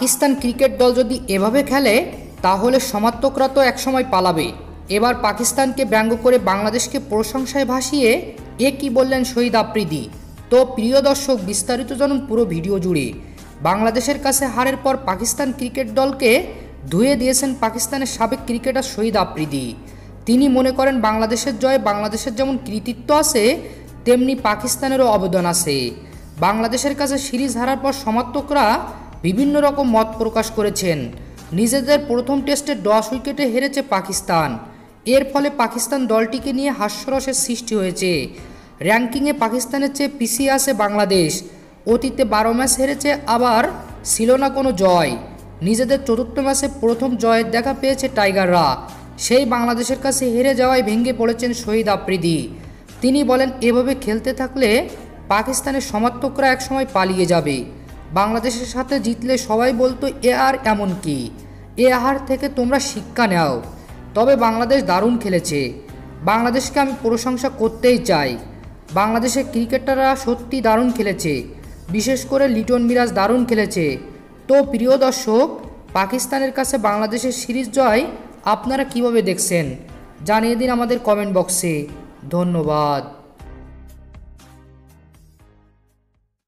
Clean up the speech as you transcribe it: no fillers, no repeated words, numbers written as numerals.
Pakistan cricket দল যদি এভাবে খেলে তাহলে সমর্থকরা তো একসময় পালাবে। এবার পাকিস্তানকে ব্যঙ্গ করে বাংলাদেশকে প্রশংসায় ভাসিয়ে কি বললেন শহীদ আফ্রিদি। তো প্রিয় দর্শক, বিস্তারিত জানুন পুরো ভিডিও জুড়ে। বাংলাদেশের কাছে হারের পর পাকিস্তান ক্রিকেট দলকে ধুয়ে দিয়েছেন পাকিস্তানের সাবেক ক্রিকেটার শহীদ আফ্রিদি। তিনি মনে করেন বাংলাদেশের জয়ে বাংলাদেশের যেমন কৃতিত্ব আছে তেমনি পাকিস্তানেরও অবদান আছে। বাংলাদেশের কাছে সিরিজ হারার পর সমর্থকরা বিভিন্ন রকম মত প্রকাশ করেছেন। নিজেদের প্রথম টেস্টে 10 উইকেটে হেরেছে পাকিস্তান। এর ফলে পাকিস্তান দলটিকে নিয়ে হাস্যরসের সৃষ্টি হয়েছে। র্যাঙ্কিংয়ে পাকিস্তানের চেয়ে পিছিয়ে আছে বাংলাদেশ। অতীতে 12 ম্যাচ হেরেছে, আবার ছিল না কোনো জয়। নিজেদের চতুর্থ ম্যাচে প্রথম জয়ের দেখা পেয়েছে টাইগাররা। সেই বাংলাদেশের কাছে হেরে যাওয়ায় ভেঙে পড়েছেন শহীদ আফ্রিদি। তিনি বলেন, এভাবে খেলতে থাকলে পাকিস্তানের সমর্থকরা একসময় পালিয়ে যাবে। বাংলাদেশের সাথে জিতলে সবাই বলতো আর এমন কি, হার থেকে তোমরা শিক্ষা নাও। তবে বাংলাদেশ দারুণ খেলেছে। বাংলাদেশকে আমি প্রশংসা করতেই চাই। বাংলাদেশের ক্রিকেটাররা সত্যি দারুণ খেলেছে, বিশেষ করে লিটন মিরাজ দারুণ খেলেছে। তো প্রিয় দর্শক, পাকিস্তানের কাছে বাংলাদেশের সিরিজ জয় আপনারা কিভাবে দেখছেন জানিয়ে দিন আমাদের কমেন্ট বক্সে। ধন্যবাদ।